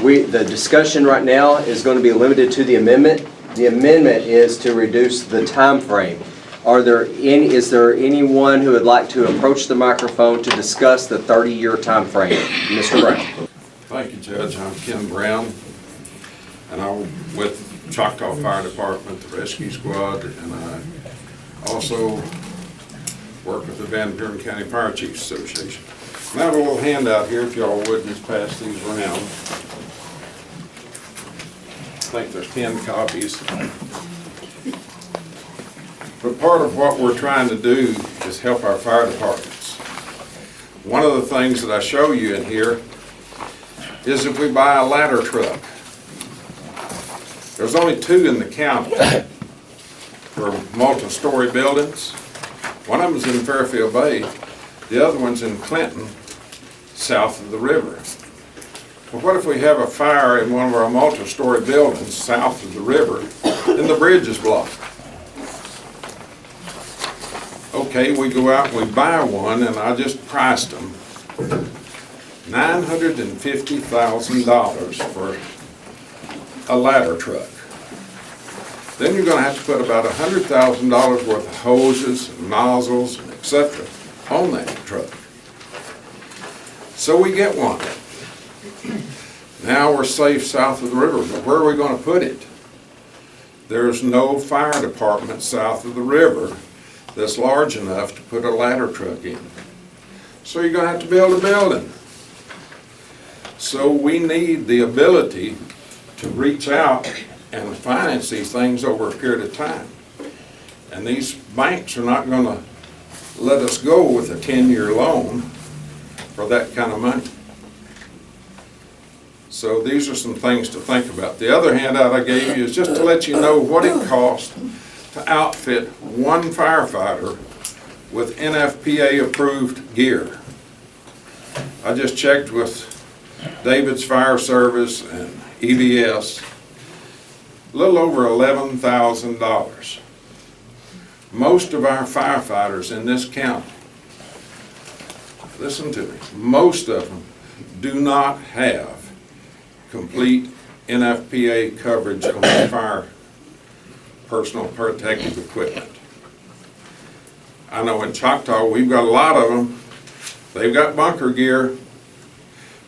The discussion right now is going to be limited to the amendment. The amendment is to reduce the time frame. Is there anyone who would like to approach the microphone to discuss the 30-year time frame? Mr. Brown. Thank you, Judge. I'm Ken Brown, and I'm with Choctaw Fire Department, the Rescue Squad, and I also work with the Van Buren County Fire Chiefs Association. I have a little handout here, if y'all would just pass these around. I think there's 10 copies. But part of what we're trying to do is help our fire departments. One of the things that I show you in here is if we buy a ladder truck. There's only 2 in the county for multi-story buildings. One of them's in Fairfield Bay, the other one's in Clinton, south of the river. Well, what if we have a fire in one of our multi-story buildings south of the river and the bridge is blocked? Okay, we go out and we buy one, and I just priced them $950,000 for a ladder truck. Then you're going to have to put about $100,000 worth of hoses and nozzles and etc. on that truck. So we get one. Now we're safe south of the river, but where are we going to put it? There's no fire department south of the river that's large enough to put a ladder truck in. So you're going to have to build a building. So we need the ability to reach out and finance these things over a period of time. And these banks are not going to let us go with a 10-year loan for that kind of money. So these are some things to think about. The other handout I gave you is just to let you know what it costs to outfit one firefighter with NFPA approved gear. I just checked with David's Fire Service and EBS, a little over $11,000. Most of our firefighters in this county, listen to me, most of them do not have complete NFPA coverage on their fire personal protective equipment. I know in Choctaw we've got a lot of them. They've got bunker gear,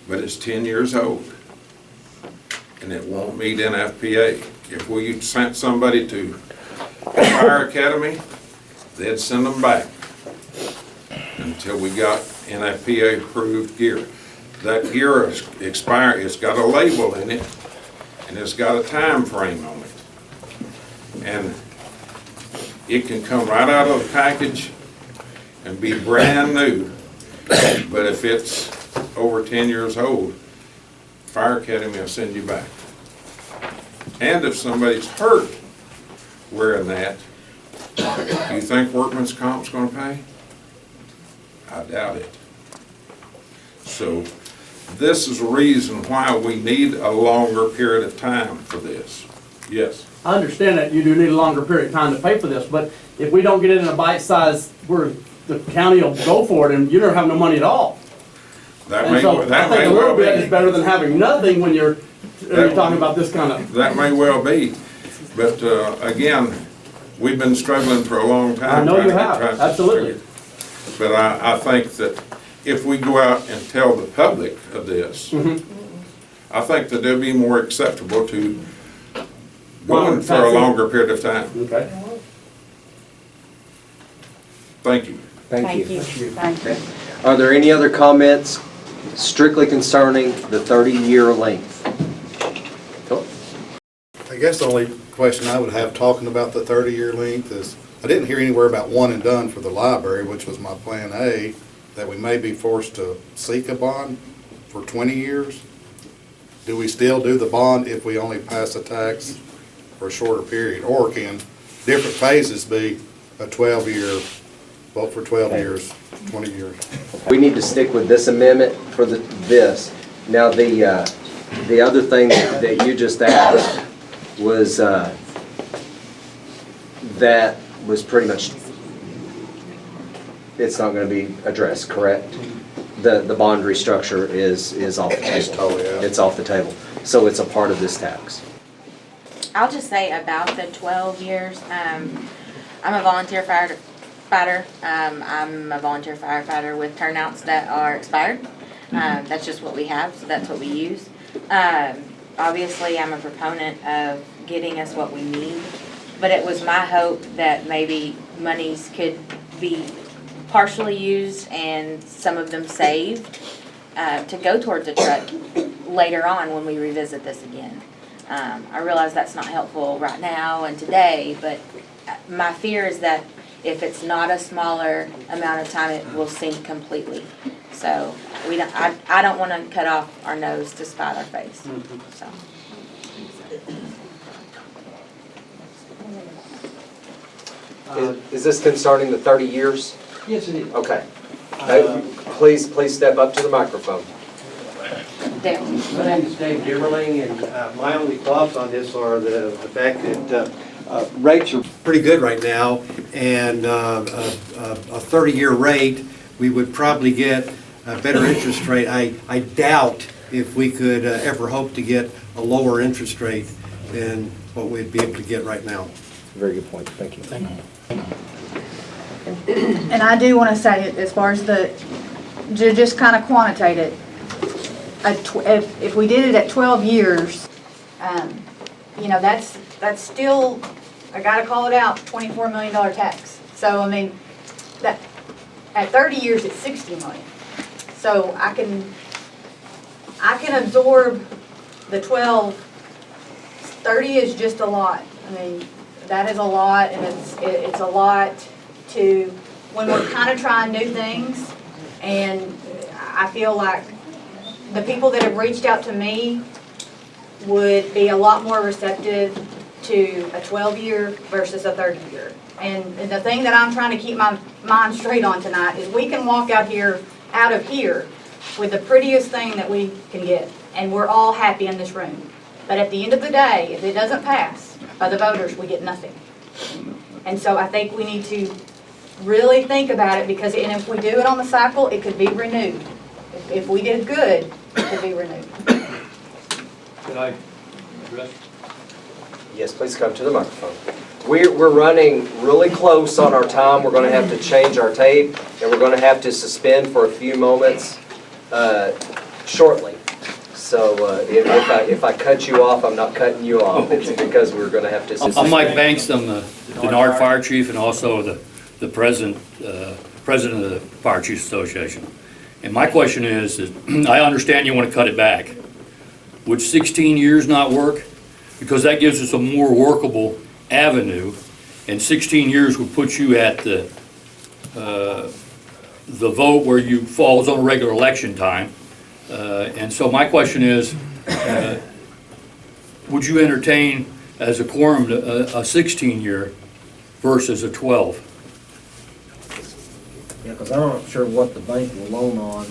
but it's 10 years old and it won't meet NFPA. If we sent somebody to a fire academy, they'd send them back until we got NFPA approved gear. That gear is expired, it's got a label in it and it's got a time frame on it. And it can come right out of the package and be brand new, but if it's over 10 years old, Fire Academy will send you back. And if somebody's hurt wearing that, do you think workman's comp's going to pay? I doubt it. So this is a reason why we need a longer period of time for this. Yes? I understand that you do need a longer period of time to pay for this, but if we don't get it in a bite size where the county will go for it and you don't have no money at all. That And may, so that I think may a well little bit is be. better than having nothing when you're talking about this kind of. That may well be. But again, we've been struggling for a long time. I know you trying to have, absolutely. But I think that if we go out and tell the public of this, I think that they'll be more acceptable to going for a longer period of time. Okay. Thank you. Thank you. Thank you. Are there any other comments strictly concerning the 30-year length? Cool. I guess the only question I would have talking about the 30-year length is, I didn't hear anywhere about one and done for the library, which was my plan A, that we may be forced to seek a bond for 20 years. Do we still do the bond if we only pass a tax for a shorter period? Or can different phases be a 12-year, vote for 12 years, 20 years? We need to stick with this amendment for this. Now, the other thing that you just asked was that was pretty much, it's not going to be addressed, correct? The bond restructure is off the table. Oh, yeah. It's off the table. so it's a part of this tax. I'll just say about the 12 years, I'm a volunteer firefighter. I'm a volunteer firefighter with turnouts that are expired. That's just what we have, so that's what we use. Obviously, I'm a proponent of getting us what we need, but it was my hope that maybe monies could be partially used and some of them saved to go towards a truck later on when we revisit this again. I realize that's not helpful right now and today, but my fear is that if it's not a smaller amount of time, it will sink completely. So I don't want to cut off our nose to spite our face, so. Is this concerning the 30 years? Yes, it is. Okay. Please step up to the microphone. There. My name is Dave Dimmerling, and my only thoughts on this are the fact that rates are pretty good right now, and a 30-year rate, we would probably get a better interest rate. I doubt if we could ever hope to get a lower interest rate than what we'd be able to get right now. Very good point. Thank you. Thank you. And I do want to say, as far as to just kind of quantitate it, if we did it at 12 years, you know, that's still, I gotta call it out, $24 million tax. So, I mean, that, at 30 years, it's 60 million. So I can absorb the 12, 30 is just a lot. I mean, that is a lot, and it's a lot to, when we're kind of trying new things, and I feel like the people that have reached out to me would be a lot more receptive to a 12-year versus a 30-year. And the thing that I'm trying to keep my mind straight on tonight is we can walk out of here with the prettiest thing that we can get, and we're all happy in this room. But at the end of the day, if it doesn't pass by the voters, we get nothing. And so I think we need to really think about it, because and if we do it on the cycle, it could be renewed. If we did good, it could be renewed. Could I address? Yes, please come to the microphone. We're running really close on our time. We're going to have to change our tape, and we're going to have to suspend for a few moments shortly. So if I cut you off, I'm not cutting you off. It's because we're going to have to suspend. I'm Mike Banks, I'm the Denard Fire Chief and also the president of the Fire Chiefs Association. And my question is I understand you want to cut it back. Would 16 years not work? Because that gives us a more workable avenue, and 16 years would put you at the vote where you falls on regular election time. And so my question is, would you entertain as a quorum a 16-year versus a 12? Yeah, because I'm not sure what the bank will loan on.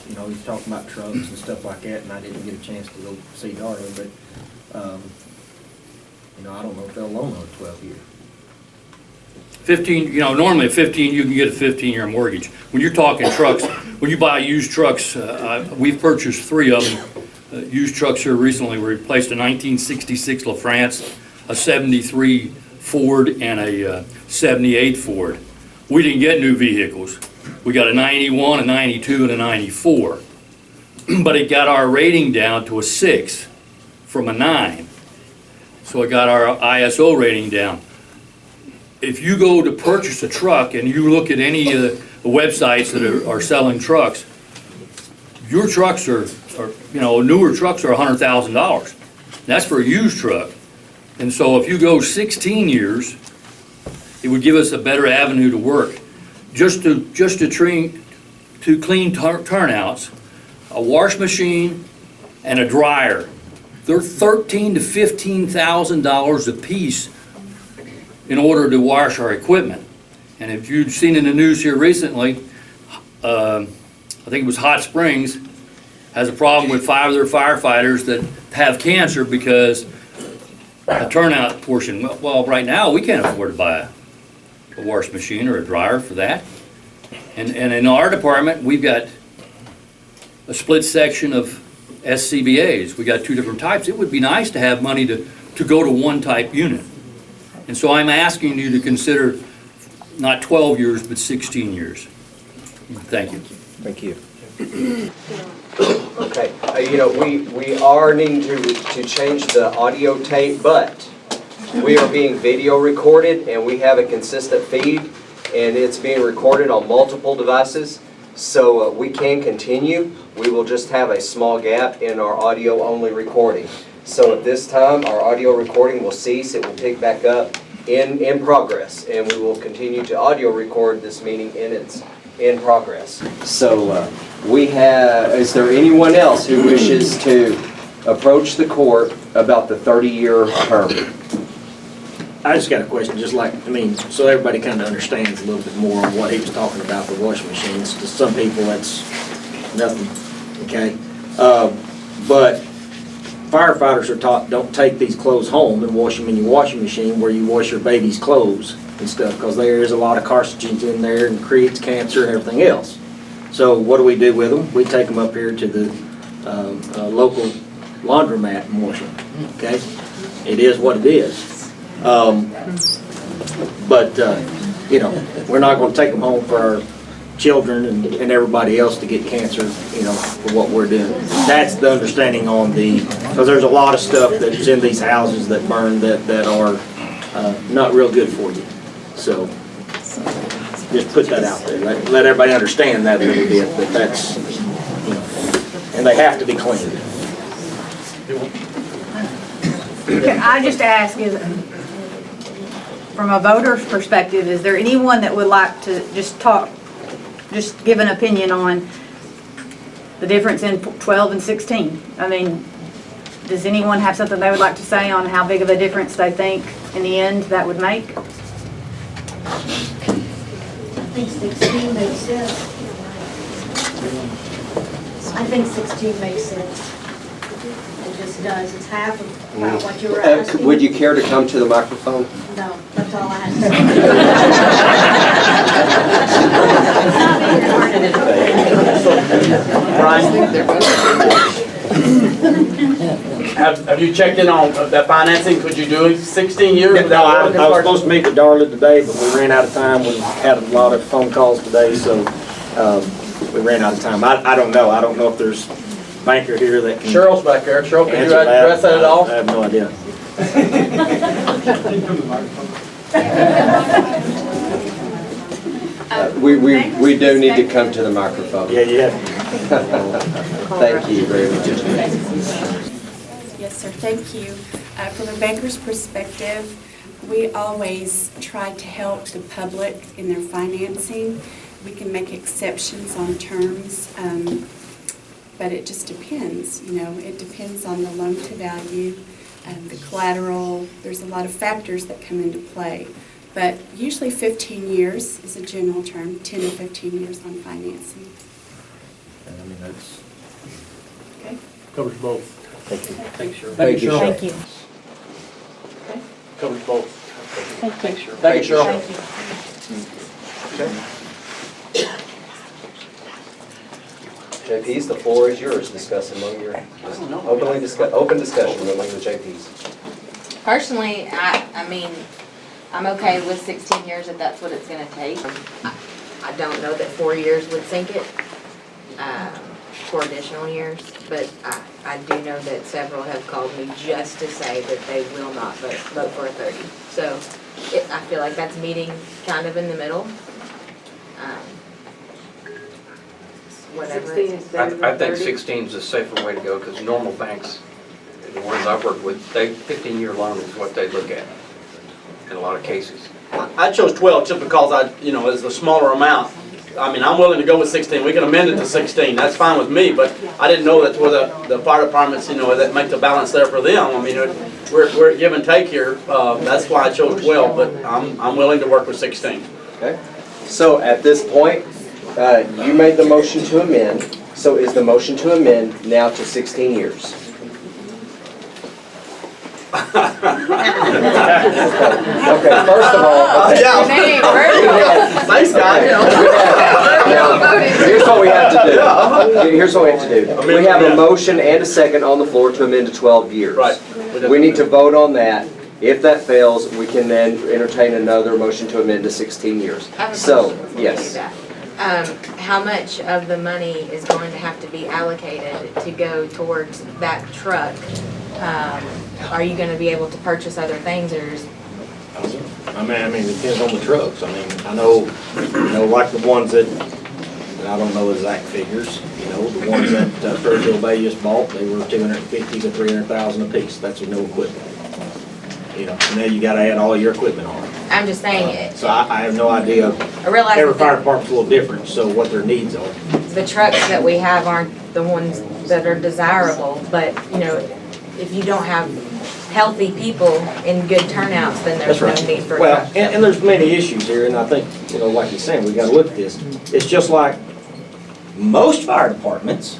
You know, he's talking about trucks and stuff like that, and I didn't get a chance to go see Darla, but, you know, I don't know if they'll loan on a 12-year. 15, you know, normally a 15, you can get a 15-year mortgage. When you're talking trucks, when you buy used trucks, we've purchased 3 of them. Used trucks here recently. We replaced a 1966 LaFrance, a 73 Ford, and a 78 Ford. We didn't get new vehicles. We got a 91, a 92, and a 94. But it got our rating down to a 6 from a 9. So it got our ISO rating down. If you go to purchase a truck and you look at any of the websites that are selling trucks, your trucks are, you know, newer trucks are $100,000. That's for a used truck. And so if you go 16 years, it would give us a better avenue to work. Just to clean turnouts, a wash machine and a dryer, they're $13,000 to $15,000 a piece in order to wash our equipment. And if you've seen in the news here recently, I think it was Hot Springs has a problem with 5 of their firefighters that have cancer because a turnout portion. Well, right now we can't afford to buy a wash machine or a dryer for that. And in our department, we've got a split section of SCBA's. We got two different types. It would be nice to have money to go to one type unit. And so I'm asking you to consider not 12 years, but 16 years. Thank you. Thank you. Okay, we are needing to change the audio tape, but we are being video recorded and we have a consistent feed and it's being recorded on multiple devices. So we can continue. We will just have a small gap in our audio only recording. So at this time, our audio recording will cease. It will pick back up in progress and we will continue to audio record this meeting in progress. So is there anyone else who wishes to approach the court about the 30-year term? I just got a question, so everybody kind of understands a little bit more on what he was talking about, the washing machines. To some people, that's nothing, okay? But firefighters are taught, don't take these clothes home and wash them in your washing machine where you wash your baby's clothes and stuff, because there is a lot of carcinogens in there and creates cancer and everything else. So what do we do with them? We take them up here to the local laundromat and wash them, okay? It is what it is. We're not going to take them home for our children and everybody else to get cancer, for what we're doing. That's the understanding on because there's a lot of stuff that's in these houses that burn that are not real good for you. So just put that out there. Let everybody understand that a little bit, that that's, and they have to be cleaned. Can I just ask, from a voter's perspective, is there anyone that would like to just give an opinion on the difference in 12 and 16? I mean, does anyone have something they would like to say on how big of a difference they think in the end that would make? I think 16 makes sense. I think 16 makes sense. It just does. It's half of about what you were asking. Would you care to come to the microphone? No, that's all I have Brian? Have you checked in on the financing? Could you do 16 years No, without I working was for it? supposed to meet with Darla today, but we ran out of time. We had a lot of phone calls today, so we ran out of time. I don't know. I don't know if there's a banker here that can Cheryl's back there. Cheryl, can you answer address that at all? I have no idea. We do need to come to the microphone. Yeah. Thank you very much. Yes, sir, thank you. From a banker's perspective, we always try to help the public in their financing. We can make exceptions on terms, but it just depends, It depends on the loan to value, the collateral. There's a lot of factors that come into play. But usually 15 years is a general term, 10 to 15 years on financing. That's. Okay? Covers both. Thank you. Thanks, Cheryl. Thank you, Cheryl. Thank you. Covers both. Thank you. Thank you, Cheryl. JPs, the floor is yours. Discuss among your, open discussion among the JPs. Personally, I mean, I'm okay with 16 years if that's what it's gonna take. I don't know that 4 years would sink it, for additional years, but I do know that several have called me just to say that they will not vote for a 30. So I feel like that's meeting kind of in the middle. Whatever. I think 16 is a safer way to go, because normal banks, the ones I've worked with, 15-year loan is what they look at in a lot of cases. I chose 12 just because it's the smaller amount. I mean, I'm willing to go with 16. We can amend it to 16. That's fine with me, but I didn't know that's where the fire departments, that make the balance there for them. I mean, we're give and take here. That's why I chose 12, but I'm willing to work with 16. Okay. So at this point, you made the motion to amend. So is the motion to amend now to 16 years? Okay, first of all, Thanks, guys. here's what we have to do. here's what we have to do. We have a motion and a second on the floor to amend to 12 years. Right. We need to vote on that. If that fails, we can then entertain another motion to amend to 16 years. I have a So, question before we do yes. that. How much of the money is going to have to be allocated to go towards that truck? Are you gonna be able to purchase other things, or is, I mean, it depends on the trucks. I mean, I know, like the ones that, and I don't know exact figures, the ones that Fairfield Bay just bought, they were 250 to 300,000 apiece. That's with no equipment. And then you gotta add all your equipment on it. I'm just saying, So I have no idea. I realize Every fire that department's a little different, so what their needs are. the trucks that we have aren't the ones that are desirable, but, if you don't have healthy people in good turnouts, then there's That's no right. need for a Well, truck. and there's many issues here, and I think, like you're saying, we gotta look at this. It's just like most fire departments,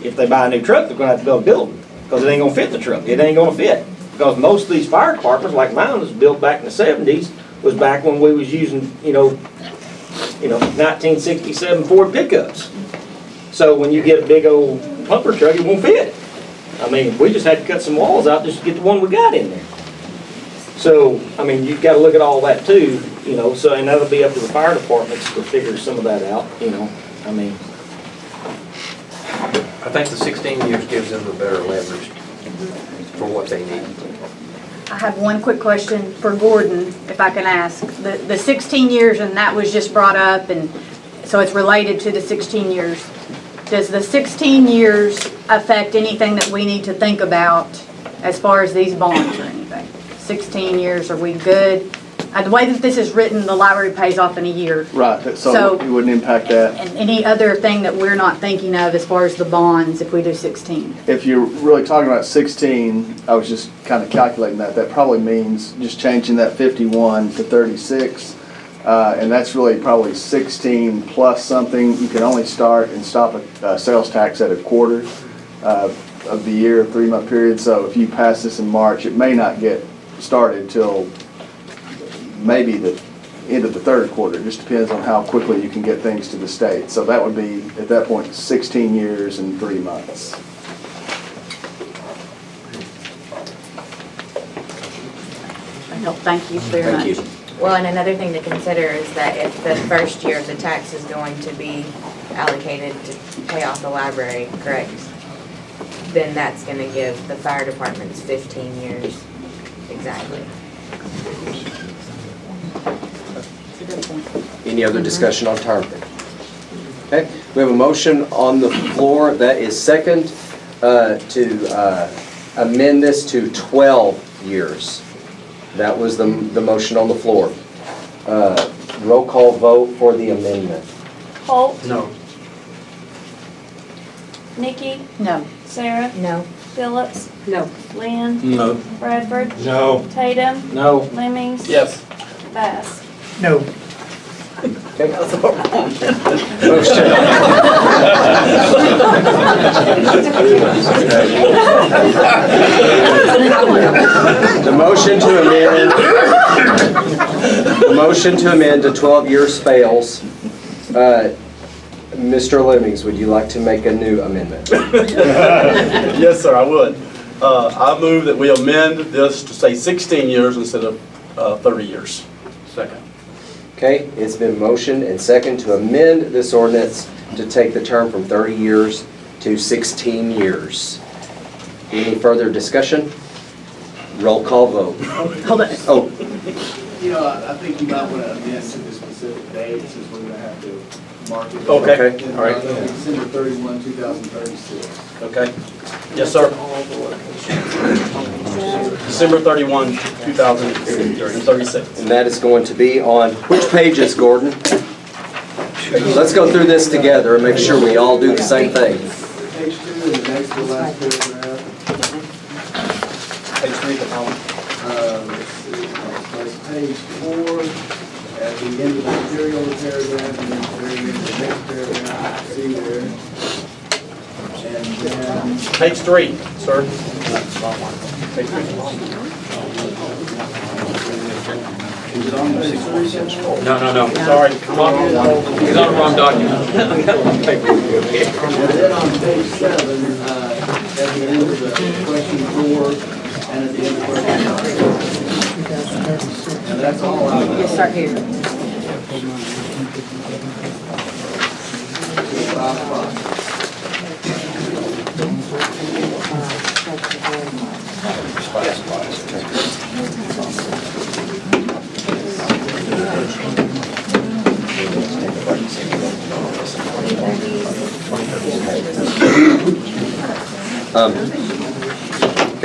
if they buy a new truck, they're gonna have to build a building, because it ain't gonna fit the truck, it ain't gonna fit. Because most of these fire departments, like mine was built back in the 70s, was back when we was using, 1967 Ford pickups. So when you get a big old pumper truck, it won't fit. I mean, we just had to cut some walls out just to get the one we got in there. So, I mean, you've got to look at all that too, so, and that'll be up to the fire departments to figure some of that out, I mean. I think the 16 years gives them the better leverage for what they need. I have one quick question for Gordon, if I can ask. The 16 years, and that was just brought up, and so it's related to the 16 years. Does the 16 years affect anything that we need to think about as far as these bonds or anything? 16 years, are we good? The way that this is written, the library pays off in a year. Right, So- so it wouldn't impact that. And any other thing that we're not thinking of as far as the bonds if we do 16? If you're really talking about 16, I was just kind of calculating that. That probably means just changing that 51 to 36. And that's really probably 16 plus something. You can only start and stop a sales tax at a quarter of the year, 3-month period. So if you pass this in March, it may not get started till maybe the end of the third quarter. It just depends on how quickly you can get things to the state. So that would be, at that point, 16 years and 3 months. No, thank you very much. Thank you. Well, and another thing to consider is that if the first year of the tax is going to be allocated to pay off the library, correct? Then that's gonna give the fire departments 15 years, exactly. Any other discussion on term? Okay, we have a motion on the floor that is second to amend this to 12 years. That was the motion on the floor. Roll call vote for the amendment. Holt, No. Nikki, No. Sarah, No. Phillips, No. Lynn, No. Bradford, No. Tatum, No. Lemmings. Yes. Bass. No. The motion to amend to 12 years fails. Mr. Lemmings, would you like to make a new amendment? Yes, sir, I would. I move that we amend this to say 16 years instead of 30 years. Second. Okay, it's been motioned and second to amend this ordinance to take the term from 30 years to 16 years. Any further discussion? Roll call vote. Hold on. Oh, I think you might want to amend to the specific date since we're going to have to mark it. Okay. all right. December 31, 2036. Okay. Yes, sir. December 31, 2036. And that is going to be on which pages, Gordon? Let's go through this together and make sure we all do the same thing. Page 2 and the next to the last paragraph. Page 3 at the bottom. Let's see, it's page 4, at the end of the material paragraph, and then very end of the next paragraph, see there. And then, Page 3, sir. Page 3. No. Sorry. Wrong. He's on the wrong document. And then on page 7, at the end of the question 4, and at the end of question 5. And that's all I have. Yes, start here.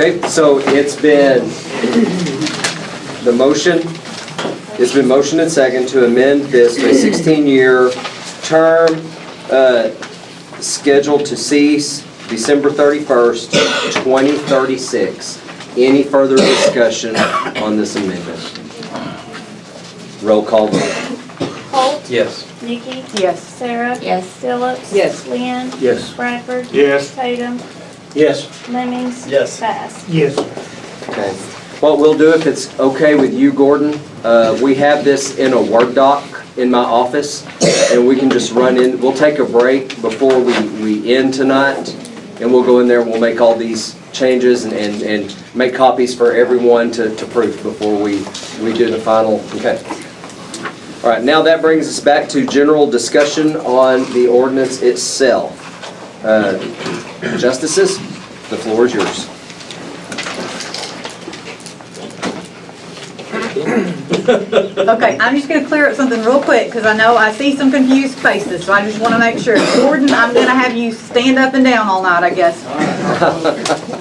Okay, so it's been motion and second to amend this to a 16-year term scheduled to cease December 31st, 2036. Any further discussion on this amendment? Roll call vote. Holt, Yes. Nikki, Yes. Sarah. Yes. Phillips. Yes. Lynn. Yes. Bradford. Yes. Tatum. Yes. Lemmings. Yes. Bass. Yes. Okay. What we'll do, if it's okay with you, Gordon, we have this in a Word doc in my office, and we can just run in. We'll take a break before we end tonight, and we'll go in there and we'll make all these changes and make copies for everyone to proof before we do the final. Okay. All right, now that brings us back to general discussion on the ordinance itself. Justices, the floor is yours. Okay, I'm just gonna clear up something real quick, because I see some confused faces, so I just wanna make sure. Gordon, I'm gonna have you stand up and down all night, I guess.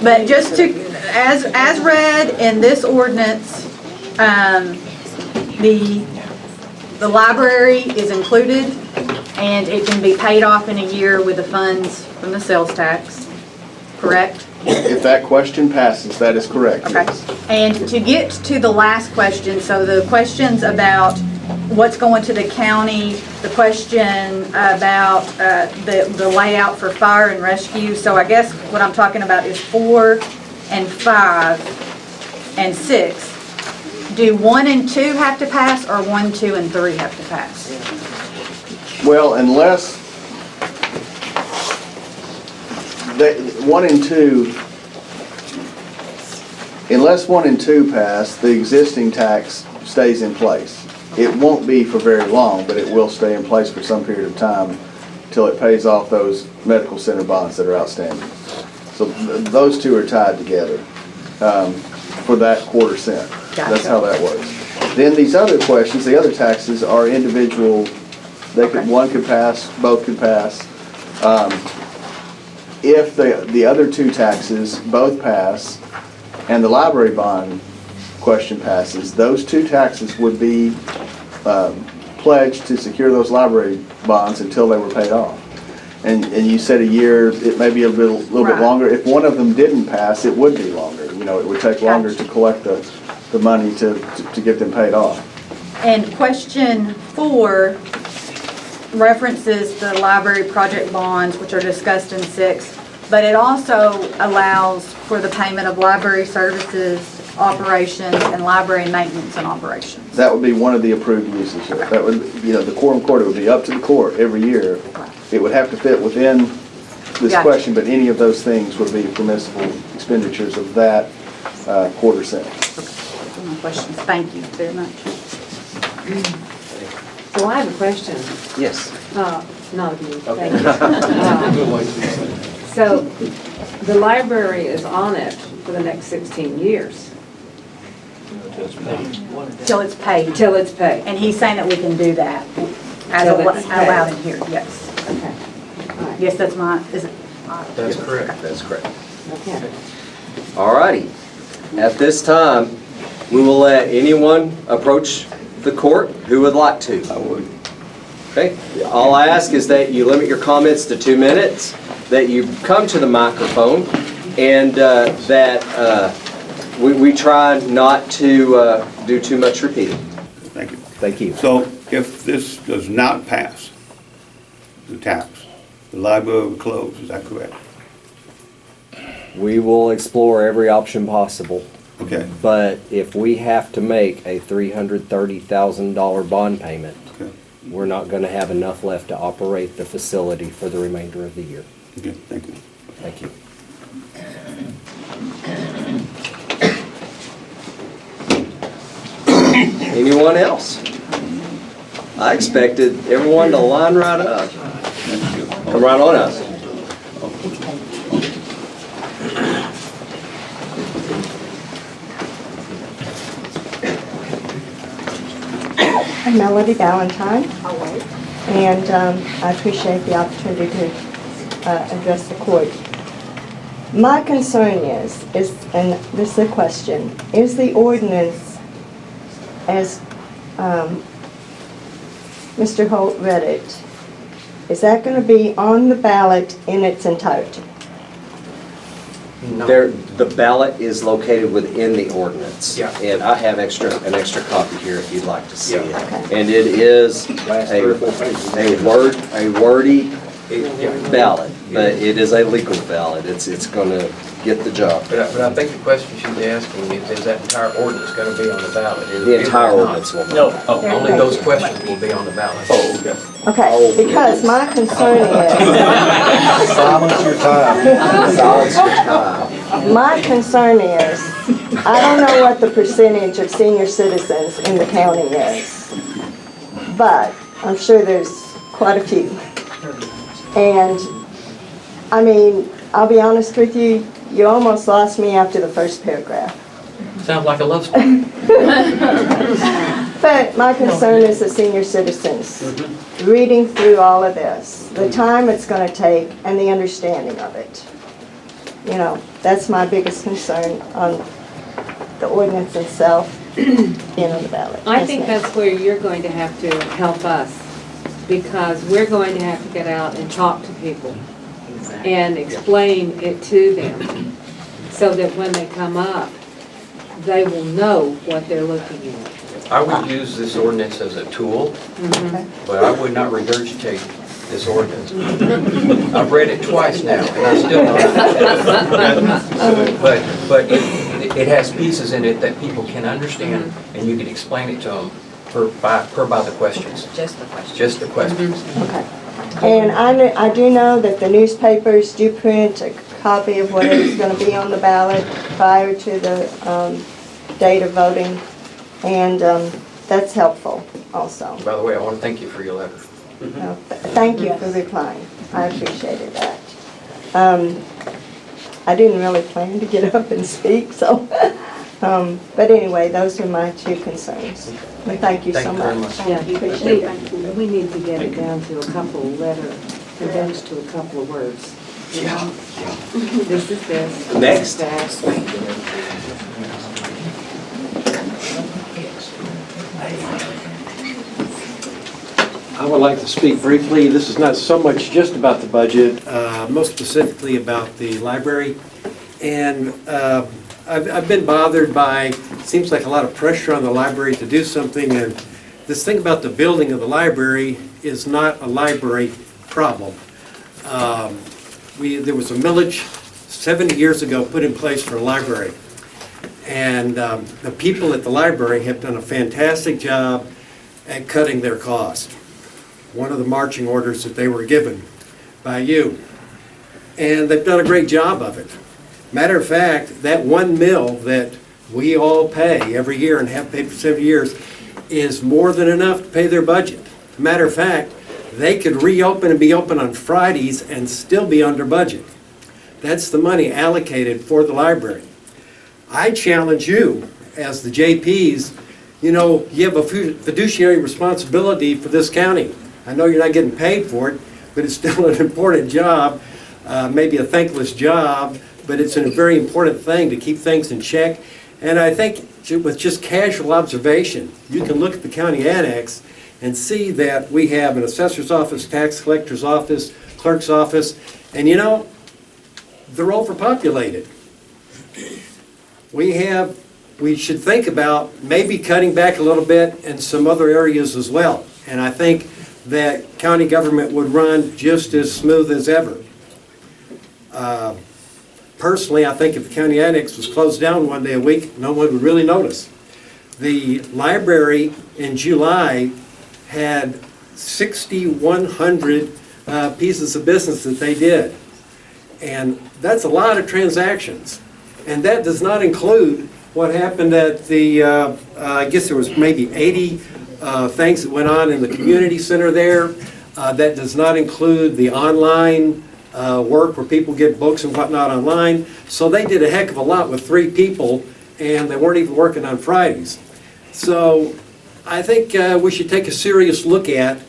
But just to, as read in this ordinance, the library is included, and it can be paid off in a year with the funds from the sales tax, correct? If that question passes, that is correct, Okay. yes. And to get to the last question, so the questions about what's going to the county, the question about the layout for fire and rescue. So I guess what I'm talking about is 4 and 5 and 6. Do 1 and 2 have to pass, or 1, 2, and 3 have to pass? Well, unless 1 and 2, unless 1 and 2 pass, the existing tax stays in place. It won't be for very long, but it will stay in place for some period of time till it pays off those medical center bonds that are outstanding. So those two are tied together for that quarter cent. That's how that works. Then these other questions, the other taxes are individual. They could, one could pass, both could pass. If the other two taxes both pass and the library bond question passes, those two taxes would be pledged to secure those library bonds until they were paid off. And you said a year, it may be a little bit longer. If one of them didn't pass, it would be longer. You know, it would take longer to collect the money to get them paid off. And question 4 references the library project bonds, which are discussed in 6, but it also allows for the payment of library services, operations, and library maintenance and operations. That would be one of the approved uses. That would, you know, the quorum court, it would be up to the court every year. It would have to fit within this question, but any of those things would be permissible expenditures of that quarter cent. My questions. Thank you very much. So I have a question. Yes. Not of you, thank you. So the library is on it for the next 16 years. Till it's paid. Till it's paid. And he's saying that we can do that as Till it's paid. allowed in here, yes. Okay. All right. Yes, that's my, is it? That's correct. That's correct. Okay. All righty. At this time, we will let anyone approach the court who would like to. I would. Okay. All I ask is that you limit your comments to 2 minutes, that you come to the microphone, and that we try not to do too much repeating. Thank you. Thank you. So if this does not pass the tax, the library will close, is that correct? We will explore every option possible. Okay, But if we have to make a $330,000 bond payment, okay, we're not gonna have enough left to operate the facility for the remainder of the year. okay, thank you. Thank you. Anyone else? I expected everyone to line right up. Come right on up. I'm Melody Valentine, and I appreciate the opportunity to address the court. My concern is, and this is a question, is the ordinance, as Mr. Holt read it, is that going to be on the ballot in its entirety? The ballot is located within the ordinance. Yeah. And I have an extra copy here if you'd like to see it. Okay. And it is a wordy ballot, but it is a legal ballot. It's gonna get the job. But I think the question she's asking is that entire ordinance going to be on the ballot? The entire ordinance will. No. Only those questions will be on the ballot. Oh, okay. Okay, because my concern is, Silence your time. Silence your time. my concern is, I don't know what the percentage of senior citizens in the county is, but I'm sure there's quite a few. And, I mean, I'll be honest with you, you almost lost me after the first paragraph. Sounds like a love story. But my concern is the senior citizens, reading through all of this, the time it's going to take and the understanding of it. You know, that's my biggest concern on the ordinance itself being on the ballot. I Yes, think ma'am. that's where you're going to have to help us, because we're going to have to get out and talk to people and explain it to them, so that when they come up, they will know what they're looking at. I would use this ordinance as a tool, but I would not regurgitate this ordinance. I've read it twice now, and I still don't. But it has pieces in it that people can understand, and you can explain it to them per by the questions. Just the question. Just the questions. Okay. And I do know that the newspapers do print a copy of what is going to be on the ballot prior to the date of voting, and that's helpful also. By the way, I want to thank you for your letter. Thank you for replying. I appreciated that. I didn't really plan to get up and speak, so, but anyway, those are my two concerns. But thank you so much. Yeah, Appreciate it. we need to get it down to a couple of letters, condensed to a couple of words. Yeah. This is this. Next. This is I would like to speak briefly. This is not so much just about the budget, most specifically about the library. And I've been bothered by, seems like a lot of pressure on the library to do something. And this thing about the building of the library is not a library problem. There was a millage 70 years ago put in place for a library. And the people at the library have done a fantastic job at cutting their cost. One of the marching orders that they were given by you. And they've done a great job of it. Matter of fact, that $1 million that we all pay every year and have paid for 7 years is more than enough to pay their budget. Matter of fact, they could reopen and be open on Fridays and still be under budget. That's the money allocated for the library. I challenge you, as the JPs, you know, you have a fiduciary responsibility for this county. I know you're not getting paid for it, but it's still an important job, maybe a thankless job, but it's a very important thing to keep things in check. And I think with just casual observation, you can look at the county annex and see that we have an assessor's office, tax collector's office, clerk's office, and you know, they're overpopulated. We should think about maybe cutting back a little bit in some other areas as well. And I think that county government would run just as smooth as ever. personally, I think if the county annex was closed down one day a week, no one would really notice. The library in July had 6,100 pieces of business that they did. And that's a lot of transactions. And that does not include what happened at the, I guess there was maybe 80 things that went on in the community center there. That does not include the online work where people get books and whatnot online. So they did a heck of a lot with 3 people, and they weren't even working on Fridays. So I think we should take a serious look at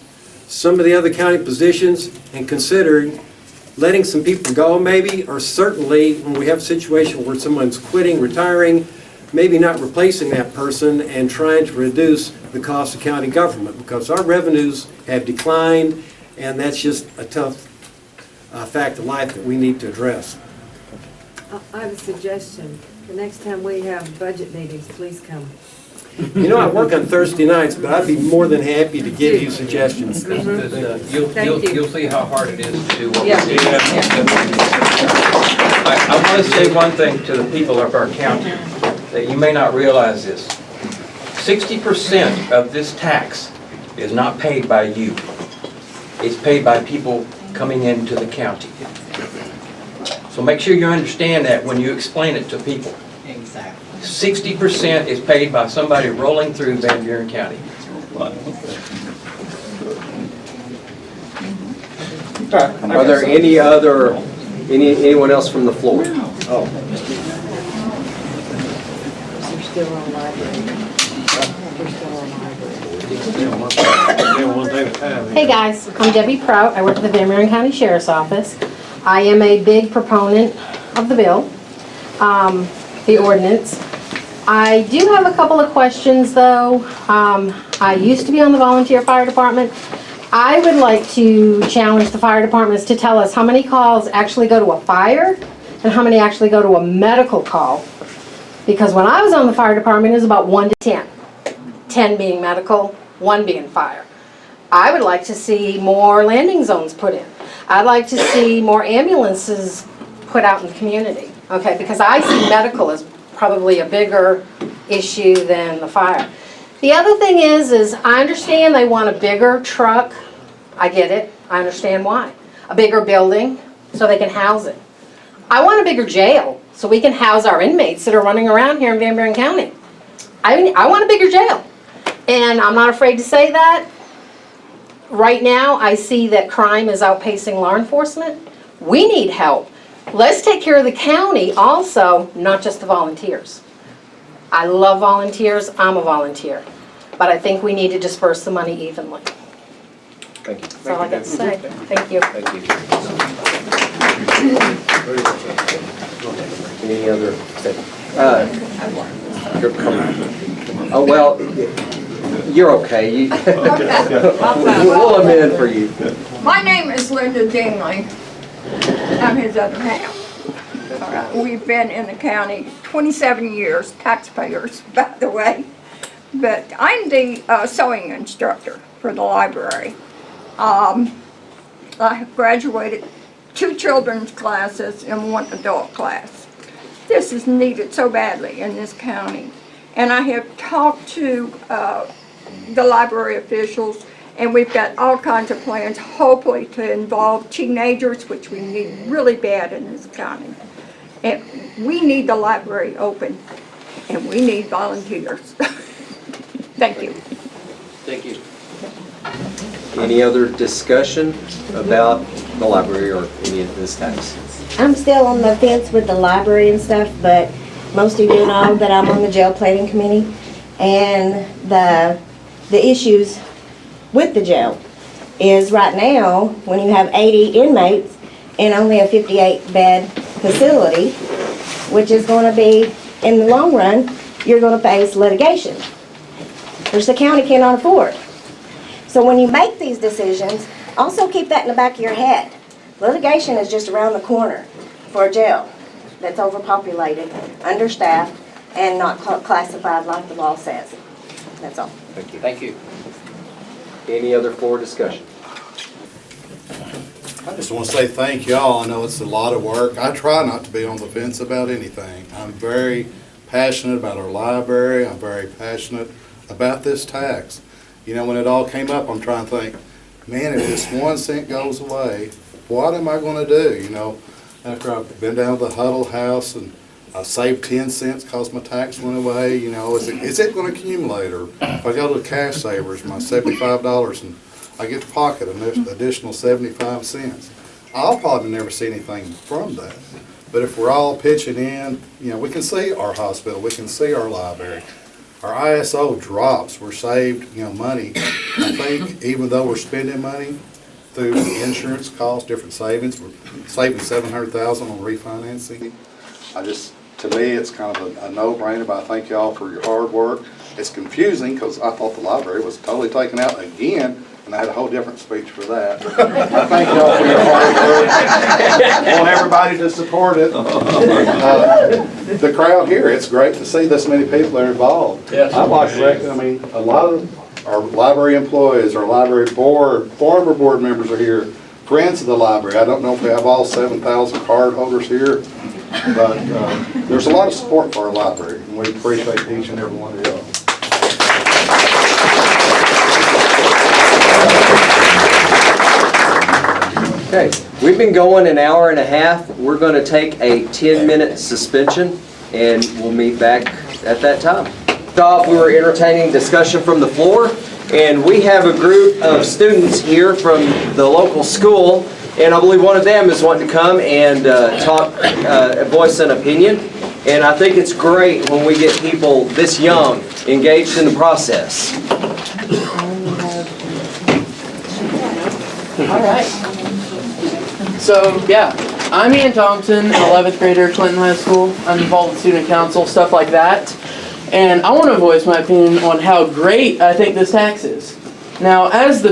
some of the other county positions and consider letting some people go maybe, or certainly when we have a situation where someone's quitting, retiring, maybe not replacing that person and trying to reduce the cost of county government, because our revenues have declined, and that's just a tough fact of life that we need to address. I have a suggestion. The next time we have budget meetings, please come. You know, I work on Thursday nights, but I'd be more than happy to give you suggestions. You'll see how hard it is to do what we Yeah. do. I want to say one thing to the people of our county, that you may not realize this. 60% of this tax is not paid by you. It's paid by people coming into the county. So make sure you understand that when you explain it to people. 60% is paid by somebody rolling through Van Buren County. Are there anyone else from the floor? Oh. We're still on library. We're still on library. Hey guys, I'm Debbie Prout. I work at the Van Buren County Sheriff's Office. I am a big proponent of the bill, the ordinance. I do have a couple of questions though. I used to be on the volunteer fire department. I would like to challenge the fire departments to tell us how many calls actually go to a fire and how many actually go to a medical call. Because when I was on the fire department, it was about 1 to 10. 10 being medical, 1 being fire. I would like to see more landing zones put in. I'd like to see more ambulances put out in the community. Okay, because I see medical as probably a bigger issue than the fire. The other thing is I understand they want a bigger truck. I get it. I understand why. A bigger building so they can house it. I want a bigger jail so we can house our inmates that are running around here in Van Buren County. I want a bigger jail. And I'm not afraid to say that. Right now, I see that crime is outpacing law enforcement. We need help. Let's take care of the county also, not just the volunteers. I love volunteers, I'm a volunteer. But I think we need to disperse the money evenly. Thank you. That's all I got to say. Thank you. Thank you. Any other statement? Your comment. Oh, well, you're okay. We'll amend for you. My name is Linda Dingley. I'm his other half. We've been in the county 27 years, taxpayers, by the way. But I'm the sewing instructor for the library. I have graduated 2 children's classes and 1 adult class. This is needed so badly in this county. And I have talked to the library officials, and we've got all kinds of plans, hopefully to involve teenagers, which we need really bad in this county. And we need the library open, and we need volunteers. Thank you. Thank you. Any other discussion about the library or any of this tax? I'm still on the fence with the library and stuff, but most of you know that I'm on the jail planning committee, and the issues with the jail is right now, when you have 80 inmates and only a 58-bed facility, which is going to be, in the long run, you're going to face litigation, which the county cannot afford. So when you make these decisions, also keep that in the back of your head. Litigation is just around the corner for a jail that's overpopulated, understaffed, and not classified like the law says. That's all. Thank you. Thank you. Any other floor discussion? I just want to say thank y'all. I know it's a lot of work. I try not to be on the fence about anything. I'm very passionate about our library. I'm very passionate about this tax. You know, when it all came up, I'm trying to think, man, if this 1 cent goes away, what am I going to do? You know, after I've been down to the Huddle House and I saved 10 cents because my tax went away, you know, is it going to accumulate? Or if I go to Cash Savers, my $75 and I get to pocket an additional 75 cents. I'll probably never see anything from that. But if we're all pitching in, you know, we can see our hospital, we can see our library. Our ISO drops, we're saved, you know, money. I think even though we're spending money through insurance costs, different savings, we're saving $700,000 on refinancing. To me, it's kind of a no-brainer, but I thank y'all for your hard work. It's confusing because I thought the library was totally taken out again, and I had a whole different speech for that. I thank y'all for your hard work. I want everybody to support it. The crowd here, it's great to see this many people that are involved. Yes. I'd like to a lot of our library employees, our library board, former board members are here, friends of the library. I don't know if we have all 7,000 card holders here, but there's a lot of support for our library, and we appreciate each and every one of y'all. Okay, we've been going an hour and a half. We're going to take a 10-minute suspension, and we'll meet back at that time. We were entertaining discussion from the floor, and we have a group of students here from the local school, and I believe one of them is wanting to come and voice an opinion. And I think it's great when we get people this young engaged in the process. All right. So, yeah, I'm Ian Thompson, an 11th grader at Clinton High School. I'm involved in student council, stuff like that. And I want to voice my opinion on how great I think this tax is. Now, as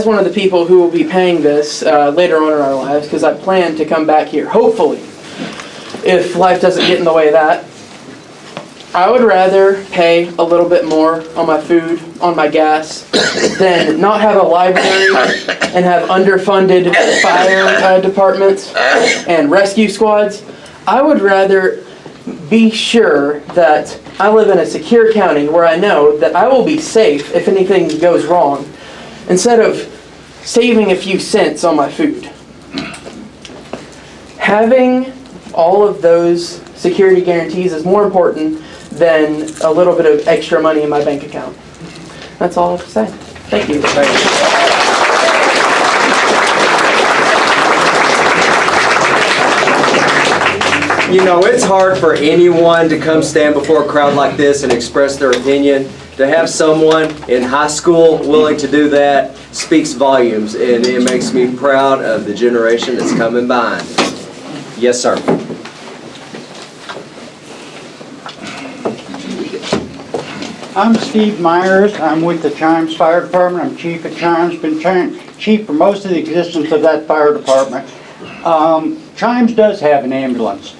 one of the people who will be paying this later on in our lives, because I plan to come back here, hopefully, if life doesn't get in the way of that, I would rather pay a little bit more on my food, on my gas, than not have a library and have underfunded fire departments and rescue squads. I would rather be sure that I live in a secure county where I know that I will be safe if anything goes wrong, instead of saving a few cents on my food. Having all of those security guarantees is more important than a little bit of extra money in my bank account. That's all I have to say. Thank you. You know, it's hard for anyone to come stand before a crowd like this and express their opinion. To have someone in high school willing to do that speaks volumes, and it makes me proud of the generation that's coming behind us. Yes, sir. I'm Steve Myers. I'm with the Chimes Fire Department. I'm chief at Chimes. Been chief for most of the existence of that fire department. Chimes does have an ambulance.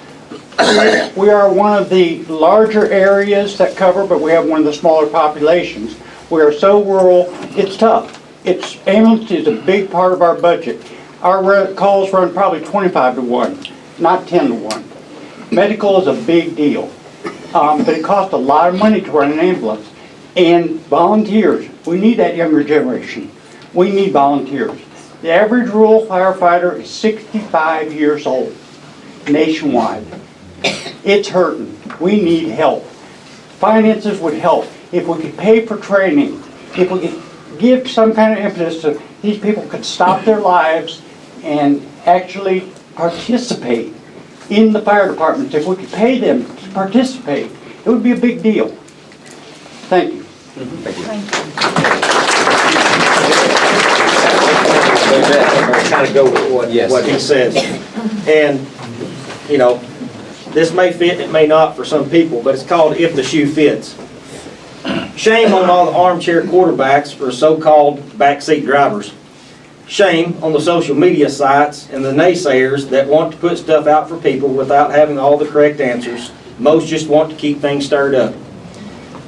We are one of the larger areas that cover, but we have one of the smaller populations. We are so rural, it's tough. Ambulance is a big part of our budget. Our calls run probably 25 to 1, not 10 to 1. Medical is a big deal. But it costs a lot of money to run an ambulance. And volunteers, we need that younger generation. We need volunteers. The average rural firefighter is 65 years old, nationwide. It's hurting. We need help. Finances would help. If we could pay for training, if we could give some kind of impetus so these people could stop their lives and actually participate in the fire departments, if we could pay them to participate, it would be a big deal. Thank you. Thank you. Kind of go with what he says. And, you know, this may fit, it may not for some people, but it's called If the Shoe Fits. Shame on all the armchair quarterbacks or so-called backseat drivers. Shame on the social media sites and the naysayers that want to put stuff out for people without having all the correct answers. Most just want to keep things stirred up.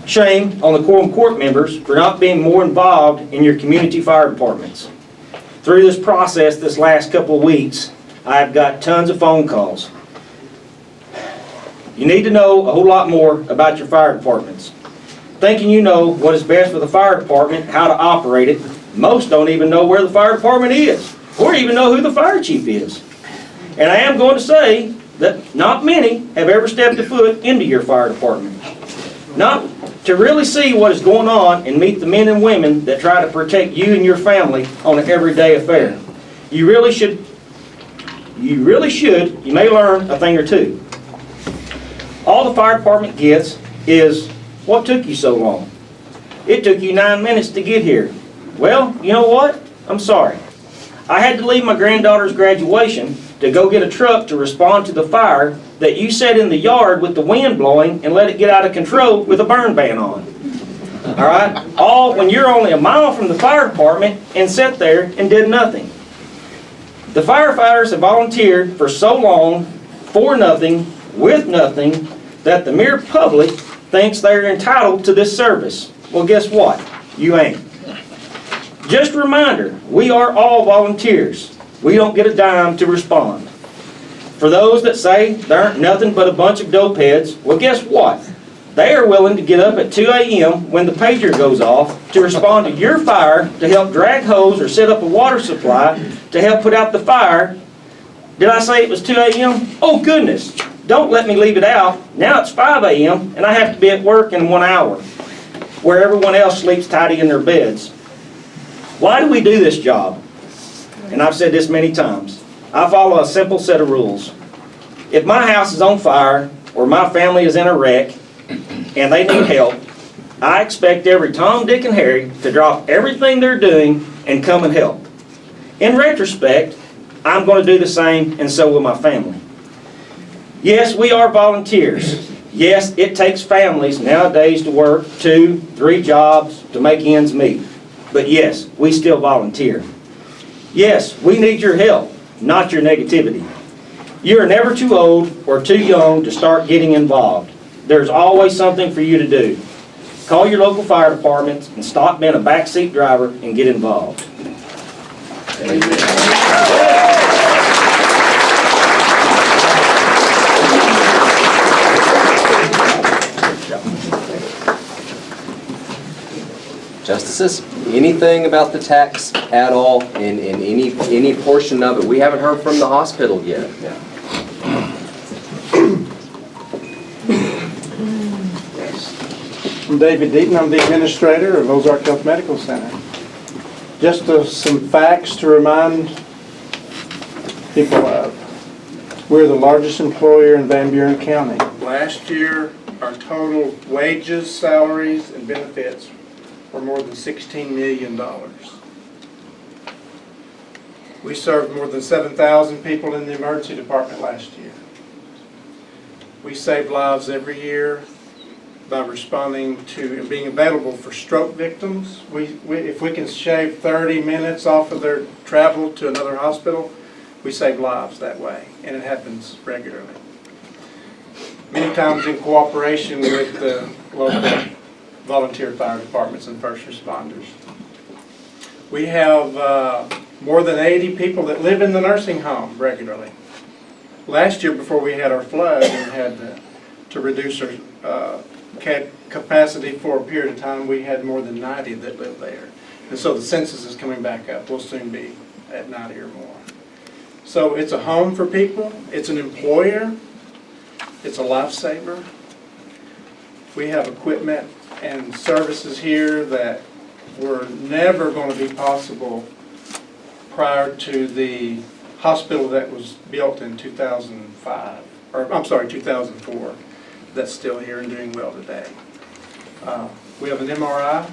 Shame on the Quorum Court members for not being more involved in your community fire departments. through this process this last couple of weeks, I've got tons of phone calls. You need to know a whole lot more about your fire departments. Thinking you know what is best for the fire department, how to operate it. Most don't even know where the fire department is, or even know who the fire chief is. And I am going to say that not many have ever stepped a foot into your fire department. Not to really see what is going on and meet the men and women that try to protect you and your family on an everyday affair. You may learn a thing or two. All the fire department gets is, what took you so long? It took you 9 minutes to get here. Well, you know what? I'm sorry. I had to leave my granddaughter's graduation to go get a truck to respond to the fire that you set in the yard with the wind blowing and let it get out of control with a burn ban on. All right? All when you're only a mile from the fire department and sat there and did nothing. The firefighters have volunteered for so long, for nothing, with nothing, that the mere public thinks they're entitled to this service. Well, guess what? You ain't. Just a reminder, we are all volunteers. We don't get a dime to respond. For those that say there aren't nothing but a bunch of dopeheads, well, guess what? They are willing to get up at 2 a.m. when the pager goes off to respond to your fire, to help drag hose or set up a water supply, to help put out the fire. Did I say it was 2 a.m.? Oh, goodness. Don't let me leave it out. Now it's 5 a.m. and I have to be at work in 1 hour, where everyone else sleeps tidy in their beds. Why do we do this job? And I've said this many times. I follow a simple set of rules. If my house is on fire or my family is in a wreck and they need help, I expect every Tom, Dick, and Harry to drop everything they're doing and come and help. In retrospect, I'm going to do the same, and so will my family. Yes, we are volunteers. Yes, it takes families nowadays to work 2, 3 jobs to make ends meet. But yes, we still volunteer. Yes, we need your help, not your negativity. You are never too old or too young to start getting involved. There's always something for you to do. Call your local fire departments and stop being a backseat driver and get involved. Justices, anything about the tax at all in any portion of it? We haven't heard from the hospital yet. I'm David Deaton. I'm the administrator of Ozark Health Medical Center. Just some facts to remind people of. We're the largest employer in Van Buren County. Last year, our total wages, salaries, and benefits were more than $16 million. We served more than 7,000 people in the emergency department last year. We save lives every year by responding to and being available for stroke victims. If we can shave 30 minutes off of their travel to another hospital, we save lives that way, and it happens regularly. Many times in cooperation with the local volunteer fire departments and first responders. We have more than 80 people that live in the nursing home regularly. Last year, before we had our flood and had to reduce our capacity for a period of time, we had more than 90 that lived there. And so the census is coming back up. We'll soon be at 90 or more. So it's a home for people. It's an employer. It's a lifesaver. We have equipment and services here that were never going to be possible prior to the hospital that was built in 2005, or I'm sorry, 2004, that's still here and doing well today. We have an MRI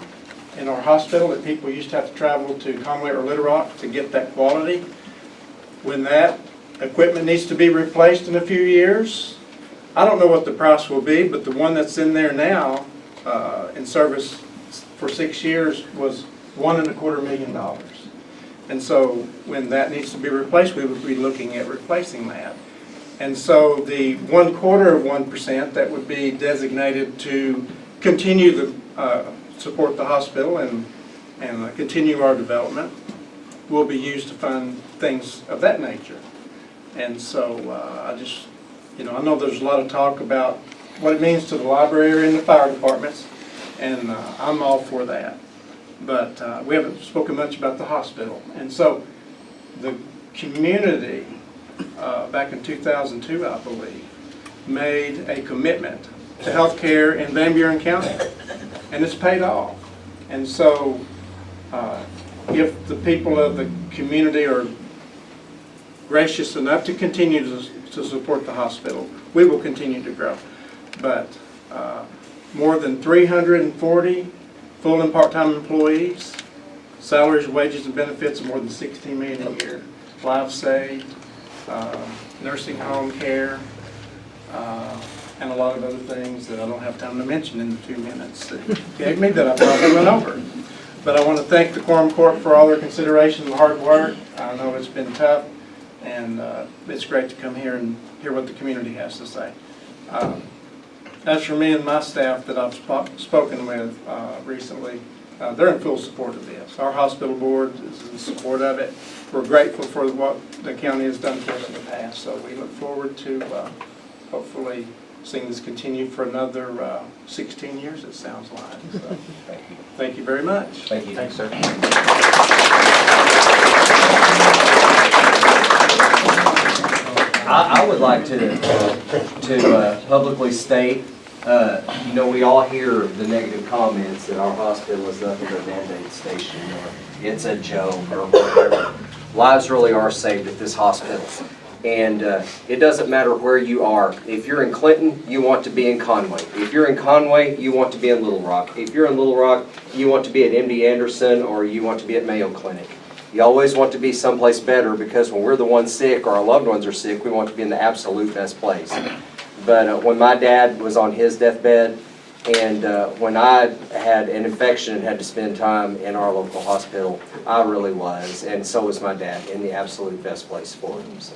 in our hospital that people used to have to travel to Conway or Little Rock to get that quality. When that equipment needs to be replaced in a few years, I don't know what the price will be, but the one that's in there now in service for 6 years was $1.25 million. And so when that needs to be replaced, we would be looking at replacing that. And so the 0.25% that would be designated to continue to support the hospital and continue our development will be used to fund things of that nature. And so I just, I know there's a lot of talk about what it means to the library and the fire departments, and I'm all for that. But we haven't spoken much about the hospital. And so the community, back in 2002, I believe, made a commitment to health care in Van Buren County, and it's paid off. And so if the people of the community are gracious enough to continue to support the hospital, we will continue to grow. But more than 340 full and part-time employees, salaries, wages, and benefits of more than $16 million a year, lives saved, nursing home care, and a lot of other things that I don't have time to mention in the 2 minutes that you gave me that I probably went over. But I want to thank the Quorum Court for all their consideration and hard work. I know it's been tough, and it's great to come here and hear what the community has to say. As for me and my staff that I've spoken with recently, they're in full support of this. Our hospital board is in support of it. We're grateful for what the county has done for us in the past, so we look forward to hopefully seeing this continue for another 16 years, it sounds like. So, thank you very much. Thank you. Thanks, sir. I would like to publicly state, we all hear the negative comments that our hospital is nothing but a Band-Aid station, or it's a joke, or whatever. Lives really are saved at this hospital. And it doesn't matter where you are. If you're in Clinton, you want to be in Conway. If you're in Conway, you want to be in Little Rock. If you're in Little Rock, you want to be at MD Anderson, or you want to be at Mayo Clinic. You always want to be someplace better, because when we're the ones sick or our loved ones are sick, we want to be in the absolute best place. But when my dad was on his deathbed, and when I had an infection and had to spend time in our local hospital, I really was, and so was my dad, in the absolute best place for him. So.